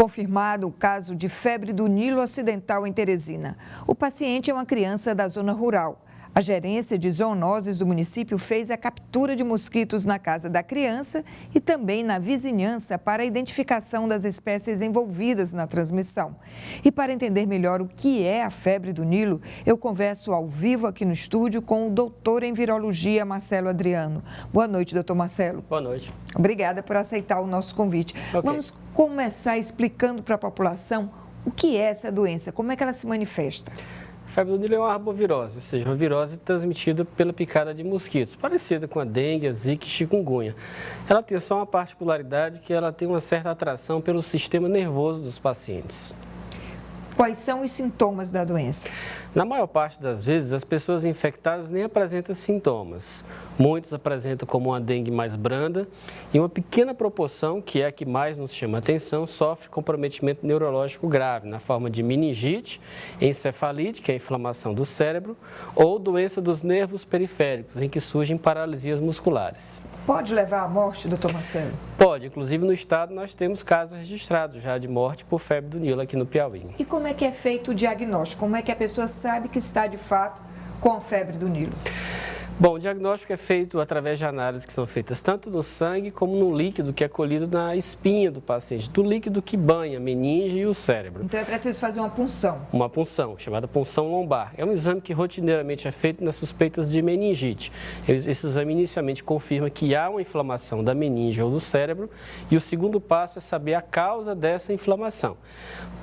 Confirmado o caso de febre do Nilo acidental em Teresina. O paciente é uma criança da zona rural. A gerência de zoonoses do município fez a captura de mosquitos na casa da criança e também na vizinhança para a identificação das espécies envolvidas na transmissão. E para entender melhor o que é a febre do Nilo, eu converso ao vivo aqui no estúdio com o doutor em virologia, Marcelo Adriano. Boa noite, doutor Marcelo. Boa noite. Obrigada por aceitar o nosso convite. Okay. Vamos começar explicando para a população o que é essa doença, como é que ela se manifesta. A febre do Nilo é uma arbovirose, ou seja, uma virose transmitida pela picada de mosquitos, parecida com a dengue, a zika e chikungunya. Ela tem só uma particularidade que ela tem uma certa atração pelo sistema nervoso dos pacientes. Quais são os sintomas da doença? Na maior parte das vezes, as pessoas infectadas nem apresentam sintomas. Muitos apresentam como uma dengue mais branda e uma pequena proporção, que é a que mais nos chama a atenção, sofre comprometimento neurológico grave, na forma de meningite, encefalite, que é a inflamação do cérebro, ou doença dos nervos periféricos, em que surgem paralisias musculares. Pode levar à morte, doutor Marcelo? Pode, inclusive no estado nós temos casos registrados já de morte por febre do Nilo aqui no Piauí. E como é que é feito o diagnóstico? Como é que a pessoa sabe que está de fato com a febre do Nilo? Bom, o diagnóstico é feito através de análises que são feitas tanto no sangue como no líquido que é colhido na espinha do paciente, do líquido que banha a meninge e o cérebro. Então é preciso fazer uma punção. Uma punção, chamada punção lombar. É um exame que rotineiramente é feito nas suspeitas de meningite. Esse exame inicialmente confirma que há uma inflamação da meninge ou do cérebro e o segundo passo é saber a causa dessa inflamação.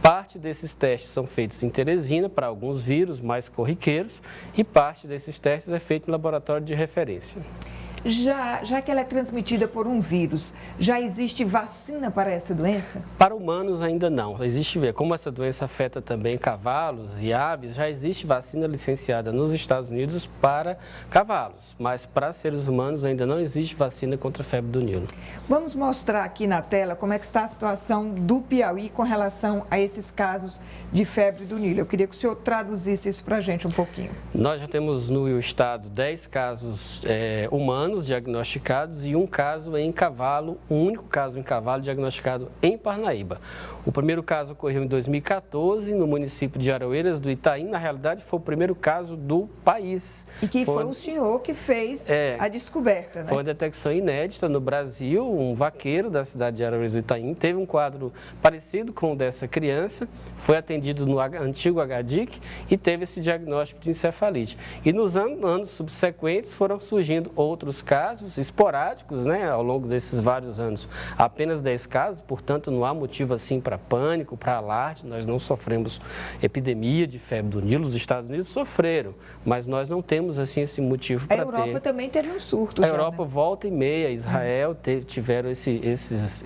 Parte desses testes são feitos em Teresina para alguns vírus mais corriqueiros e parte desses testes é feito em laboratório de referência. Já que ela é transmitida por um vírus, já existe vacina para essa doença? Para humanos ainda não. Como essa doença afeta também cavalos e aves, já existe vacina licenciada nos Estados Unidos para cavalos, mas para seres humanos ainda não existe vacina contra a febre do Nilo. Vamos mostrar aqui na tela como é que está a situação do Piauí com relação a esses casos de febre do Nilo. Eu queria que o senhor traduzisse isso para a gente um pouquinho. Nós já temos no estado 10 casos humanos diagnosticados e um caso em cavalo, um único caso em cavalo diagnosticado em Parnaíba. O primeiro caso ocorreu em 2014 no município de Aroeiras do Itaim. Na realidade, foi o primeiro caso do país. E que foi o senhor que fez a descoberta, né? Foi uma detecção inédita no Brasil. Um vaqueiro da cidade de Aroeiras do Itaim teve um quadro parecido com o dessa criança, foi atendido no antigo HDIC e teve esse diagnóstico de encefalite. E nos anos subsequentes foram surgindo outros casos esporádicos, né, ao longo desses vários anos. Apenas 10 casos, portanto, não há motivo assim para pânico, para alarde. Nós não sofremos epidemia de febre do Nilo. Os Estados Unidos sofreram, mas nós não temos assim esse motivo para ter. A Europa também teve um surto. A Europa, volta e meia, Israel tiveram esses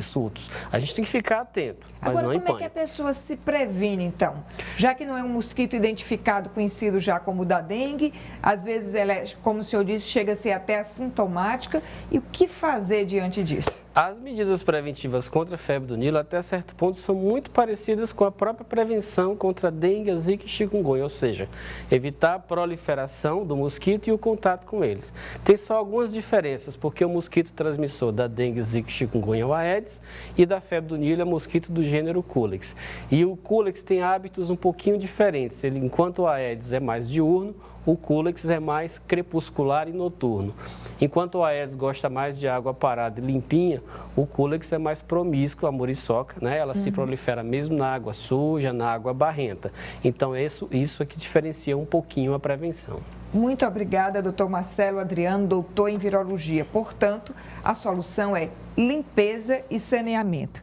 surtos. A gente tem que ficar atento, mas agora, não em pânico. Como é que a pessoa se previne, então? Já que não é um mosquito identificado, conhecido já como o da dengue, às vezes ela, como o senhor disse, chega a ser até assintomática. E o que fazer diante disso? As medidas preventivas contra a febre do Nilo, até certo ponto, são muito parecidas com a própria prevenção contra a dengue, a zika e chikungunya, ou seja, evitar a proliferação do mosquito e o contato com eles. Tem só algumas diferenças, porque o mosquito transmissor da dengue, zika e chikungunya é o Aedes e da febre do Nilo é mosquito do gênero Culex. E o Culex tem hábitos um pouquinho diferentes. Enquanto o Aedes é mais diurno, o Culex é mais crepuscular e noturno. Enquanto o Aedes gosta mais de água parada e limpinha, o Culex é mais promíscuo, a muriçoca, né? Ela se prolifera mesmo na água suja, na água barrenta. Então, isso é que diferencia um pouquinho a prevenção. Muito obrigada, doutor Marcelo Adriano, doutor em virologia. Portanto, a solução é limpeza e saneamento.